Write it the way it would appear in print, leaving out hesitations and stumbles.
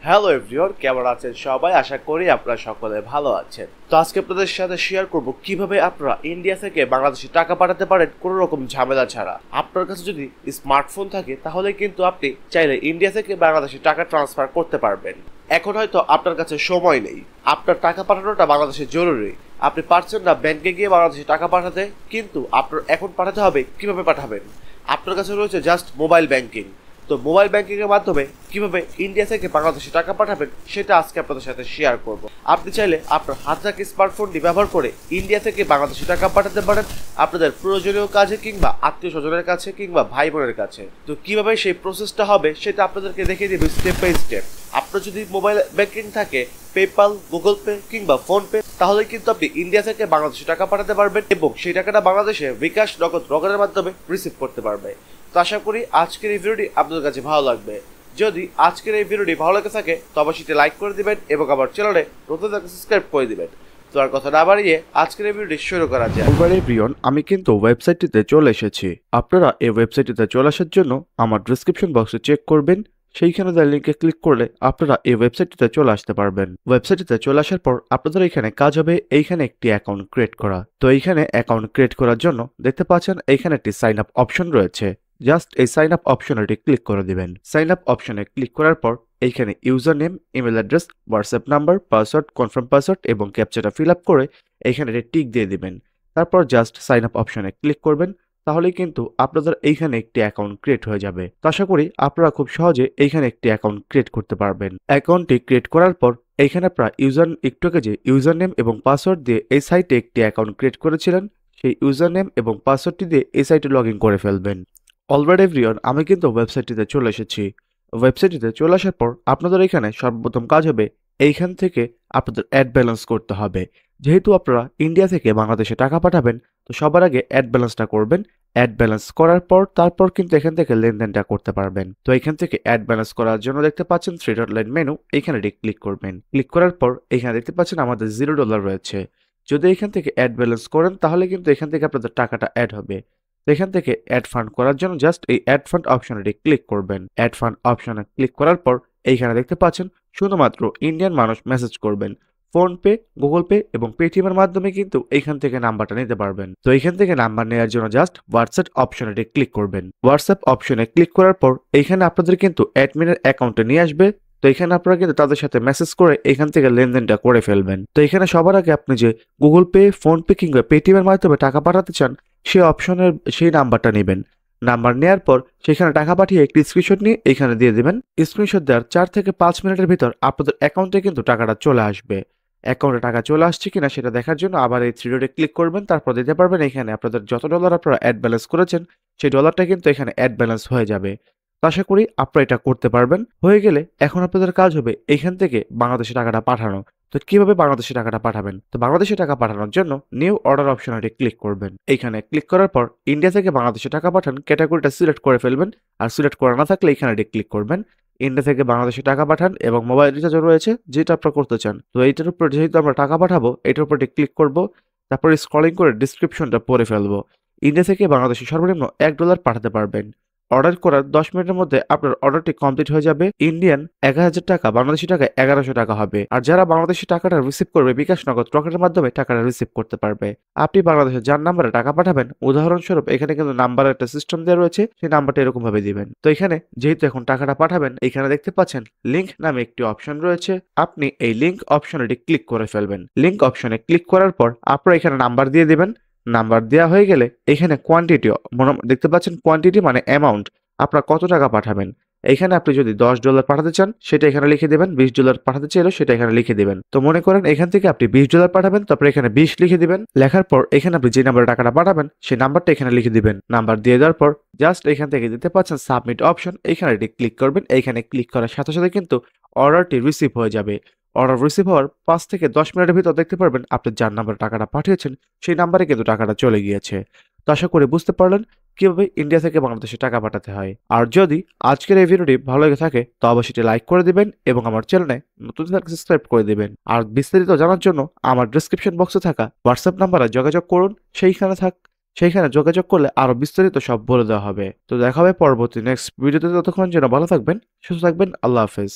Hello everyone, কেমন আছেন সবাই? আশা করি আপনারা সকলে ভালো আছেন। তো আজকে আপনাদের সাথে শেয়ার করব কিভাবে আপনারা ইন্ডিয়া থেকে বাংলাদেশে টাকা পাঠাতে পারেন কোনো রকম ঝামেলা ছাড়া। আপনার কাছে যদি স্মার্টফোন থাকে তাহলে কিন্তু আপনি চাইলে ইন্ডিয়া থেকে বাংলাদেশে টাকা ট্রান্সফার করতে পারবেন। এখন হয়তো আপনার কাছে সময় নেই, আপনার টাকা পাঠানোটা বাংলাদেশে জরুরি, আপনি পারছেন না ব্যাংকে গিয়ে বাংলাদেশে টাকা পাঠাতে, কিন্তু আপনার এখন পাঠাতে হবে। কিভাবে পাঠাবেন? আপনার কাছে রয়েছে জাস্ট মোবাইল ব্যাংকিং। তো মোবাইল ব্যাংকিং এর মাধ্যমে কিভাবে ইন্ডিয়া থেকে বাংলাদেশে টাকা পাঠাবেন সেটা আজকে আপনাদের সাথে শেয়ার করব। আপনি চাইলে আপনার হাতে থাকা স্মার্টফোনটি ব্যবহার করে ইন্ডিয়া থেকে বাংলাদেশে টাকা পাঠাতে পারেন আপনাদের প্রয়োজনীয় কাজে, কিংবা আত্মীয় স্বজনের কাছে, কিংবা ভাই বোনের কাছে। তো কিভাবে সেই প্রসেসটা হবে সেটা আপনাদেরকে দেখিয়ে দিব স্টেপ বাই স্টেপ। আপনার যদি মোবাইল ব্যাংকিং থাকে, পেপাল, গুগল পে কিংবা ফোন পে, তাহলে কিন্তু আপনি ইন্ডিয়া থেকে বাংলাদেশে টাকা পাঠাতে পারবেন এবং সেই টাকাটা বাংলাদেশে বিকাশ, নগদ, রকেটের মাধ্যমে রিসিভ করতে পারবে। তো আশা করি আজকের এই ভিডিওটি আপনাদের কাছে ভালো লাগবে। যদি আজকের এই ভিডিওটি ভালো লাগে থাকে তো অবশ্যই লাইক করে দিবেন এবং আমার চ্যানেলে নতুন থাকলে সাবস্ক্রাইব করে দিবেন। তো আর কথা না বাড়িয়ে আজকের এই ভিডিওটি শুরু করা যায়। এভরিওয়ান, আমি কিন্তু ওয়েবসাইটটিতে চলে এসেছি। আপনারা এই ওয়েবসাইটটিতে চলে আসার জন্য আমার ডেসক্রিপশন বক্সে চেক করবেন, সেইখানে দেওয়া লিঙ্কে ক্লিক করলে আপনারা এই ওয়েবসাইটটিতে চলে আসতে পারবেন। ওয়েবসাইটটিতে চলে আসার পর আপনাদের এখানে কাজ হবে এইখানে একটি অ্যাকাউন্ট ক্রিয়েট করা। তো এইখানে অ্যাকাউন্ট ক্রিয়েট করার জন্য দেখতে পাচ্ছেন এইখানে একটি সাইন আপ অপশন রয়েছে। জাস্ট এই সাইন আপ অপশনটি ক্লিক করে দিবেন। সাইন আপ অপশনে ক্লিক করার পর এইখানে user name, email address, WhatsApp number, password, confirm password এবং ক্যাপচাটা ফিল আপ করে এইখানে টিক দিয়ে দিবেন। তারপর জাস্ট সাইন আপ অপশনে ক্লিক করবেন। তাহলেই কিন্তু আপনাদের এইখানে একটি অ্যাকাউন্ট ক্রিয়েট হয়ে যাবে। তো আশা করি আপনারা খুব সহজে এইখানে একটি অ্যাকাউন্ট ক্রিয়েট করতে পারবেন। অ্যাকাউন্টটি ক্রিয়েট করার পর এইখানে আপনারা একটু আগে যে ইউজার নেম এবং পাসওয়ার্ড দিয়ে এই সাইটে একটি অ্যাকাউন্ট ক্রিয়েট করেছিলেন, সেই ইউজার নেম এবং পাসওয়ার্ডটি দিয়ে এই সাইটে লগ ইন করে ফেলবেন। অলরেডি এভরিওয়ান, আমি কিন্তু ওয়েবসাইটটিতে চলে এসেছি। ওয়েবসাইটটিতে চলে আসার পর আপনাদের এখানে সর্বপ্রথম কাজ হবে এইখান থেকে আপনাদের অ্যাড ব্যালেন্স করতে হবে। যেহেতু আপনারা ইন্ডিয়া থেকে বাংলাদেশে টাকা পাঠাবেন, তো সবার আগে অ্যাড ব্যালেন্সটা করবেন। অ্যাড ব্যালেন্স করার পর তারপর কিন্তু এখান থেকে লেনদেনটা করতে পারবেন। তো এখান থেকে অ্যাড ব্যালেন্স করার জন্য দেখতে পাচ্ছেন থ্রি ডট লাইন মেনু, এইখানে ক্লিক করবেন। ক্লিক করার পর এখানে দেখতে পাচ্ছেন আমাদের $0 রয়েছে। যদি এখান থেকে অ্যাড ব্যালেন্স করেন তাহলে কিন্তু এখান থেকে আপনাদের টাকাটা অ্যাড হবে। এখান থেকে অ্যাড ফান্ড করার জন্য জাস্ট এই অ্যাড ফান্ড অপশনটি ক্লিক করবেন। অ্যাড ফান্ড অপশনে ক্লিক করার পর এইখানে দেখতে পাচ্ছেন শুধুমাত্র ইন্ডিয়ান মানুষ মেসেজ করবেন। ফোন পে, গুগল পে এবং পেটিএম এর মাধ্যমে কিন্তু এইখান থেকে নাম্বারটা নিতে পারবেন। তো এইখান থেকে নাম্বার নেওয়ার জন্য জাস্ট হোয়াটসঅ্যাপ অপশনে ক্লিক করবেন। হোয়াটসঅ্যাপ অপশনে ক্লিক করার পর এইখানে আপনাদের কিন্তু অ্যাডমিনের অ্যাকাউন্টে নিয়ে আসবে। তো এখানে আপনারা কিন্তু তাদের সাথে মেসেজ করে এখান থেকে লেনদেনটা করে ফেলবেন। তো এখানে সবার আগে আপনি যে গুগল পে, ফোন পে কিংবা পেটিএম এর মাধ্যমে টাকা পাঠাতে চান সেই অপশনের সেই নাম্বারটা নেবেন। নাম্বার নেওয়ার পর সেখানে টাকা পাঠিয়ে একটি স্ক্রিনশট নিয়ে এখানে দিয়ে দেবেন। স্ক্রিনশট দেওয়ার 4 থেকে 5 মিনিটের ভিতর আপনাদের অ্যাকাউন্টে কিন্তু টাকাটা চলে আসবে। অ্যাকাউন্টে টাকা চলে আসছে কিনা সেটা দেখার জন্য আবার এই থ্রি ডটে ক্লিক করবেন। তারপর দিতে পারবেন এখানে আপনাদের যত ডলার আপনারা অ্যাড ব্যালেন্স করেছেন সেই ডলারটা কিন্তু এখানে অ্যাড ব্যালেন্স হয়ে যাবে। তো আশা করি আপনারা এটা করতে পারবেন। হয়ে গেলে এখন আপনাদের কাজ হবে এইখান থেকে বাংলাদেশে টাকাটা পাঠানো। তো কিভাবে বাংলাদেশে টাকাটা পাঠাবেন? তো বাংলাদেশে টাকা পাঠানোর জন্য নিউ অর্ডার অপশনে ক্লিক করবেন। এইখানে ক্লিক করার পর ইন্ডিয়া থেকে বাংলাদেশে টাকা পাঠান ক্যাটাগরিটা সিলেক্ট করে ফেলবেন। আর সিলেক্ট করা না থাকলে এখানে ক্লিক করবেন। ইন্ডিয়া থেকে বাংলাদেশে টাকা পাঠান এবং মোবাইল রিচার্জ রয়েছে যেটা আপনারা করতে চান। তো এইটার উপর যেহেতু আমরা টাকা পাঠাবো এটার উপর ক্লিক করব। তারপর স্ক্রলিং করে ডিসক্রিপশনটা পড়ে ফেলবো। ইন্ডিয়া থেকে বাংলাদেশে সর্বনিম্ন $1 পাঠাতে পারবেন। অর্ডার করার 10 মিনিটের মধ্যে আপনার অর্ডারটি কমপ্লিট হয়ে যাবে। ইন্ডিয়ান 1000 টাকা, বাংলাদেশি টাকায় 1100 টাকা হবে। আর যারা বাংলাদেশি টাকাটা রিসিভ করবে বিকাশ, নগদ, রকেটের মাধ্যমে টাকাটা রিসিভ করতে পারবে। আপনি বাংলাদেশের যার নাম্বারে টাকা পাঠাবেন, উদাহরণস্বরূপ এখানে কিন্তু নাম্বারের একটা সিস্টেম দেওয়া রয়েছে, সেই নাম্বারটা এরকম ভাবে দিবেন। তো এখানে যেহেতু এখন টাকাটা পাঠাবেন, এখানে দেখতে পাচ্ছেন লিংক নামে একটি অপশন রয়েছে। আপনি এই লিংক অপশনটি ক্লিক করে ফেলবেন। লিংক অপশনে ক্লিক করার পর আপনারা এখানে নাম্বার দিয়ে দিবেন। নাম্বার দেওয়া হয়ে গেলে এখানে কোয়ান্টিটি দেখতে পাচ্ছেন, কোয়ান্টিটি মানে অ্যামাউন্ট, আপনারা কত টাকা পাঠাবেন। এখানে আপনি যদি $10 পাঠাতে চান সেটা এখানে লিখে দেবেন, $20 পাঠাতে চাইলেও সেটা এখানে লিখে দেবেন। তো মনে করেন এখান থেকে আপনি $20 পাঠাবেন, তারপরে এখানে 20 লিখে দিবেন। লেখার পর এখানে আপনি যে নাম্বারে টাকাটা পাঠাবেন সেই নাম্বারটা এখানে লিখে দিবেন। নাম্বার দিয়ে দেওয়ার পর জাস্ট এখান থেকে দিতে পাচ্ছেন সাবমিট অপশন, এখানে ক্লিক করবেন। এইখানে ক্লিক করার সাথে সাথে কিন্তু অর্ডারটি রিসিভ হয়ে যাবে। অর্ডার রিসিভ হওয়ার 5 থেকে 10 মিনিটের ভিতর দেখতে পারবেন আপনি যার নাম্বারে টাকাটা পাঠিয়েছেন সেই নাম্বারে কিন্তু টাকাটা চলে গিয়েছে। তো আশা করি বুঝতে পারলেন কিভাবে ইন্ডিয়া থেকে বাংলাদেশে টাকা পাঠাতে হয়। আর যদি আজকের এই ভিডিওটি ভালো লেগে থাকে তো অবশ্যই লাইক করে দিবেন এবং আমার চ্যানেলে নতুন থাকলে সাবস্ক্রাইব করে দিবেন। আর বিস্তারিত জানার জন্য আমার ডেসক্রিপশন বক্সে থাকা হোয়াটসঅ্যাপ নাম্বারে যোগাযোগ করুন। সেইখানে যোগাযোগ করলে আরো বিস্তারিত সব বলে দেওয়া হবে। তো দেখা হবে পরবর্তী নেক্সট ভিডিওতে। ততক্ষণ যেন ভালো থাকবেন, সুস্থ থাকবেন। আল্লাহ হাফেজ।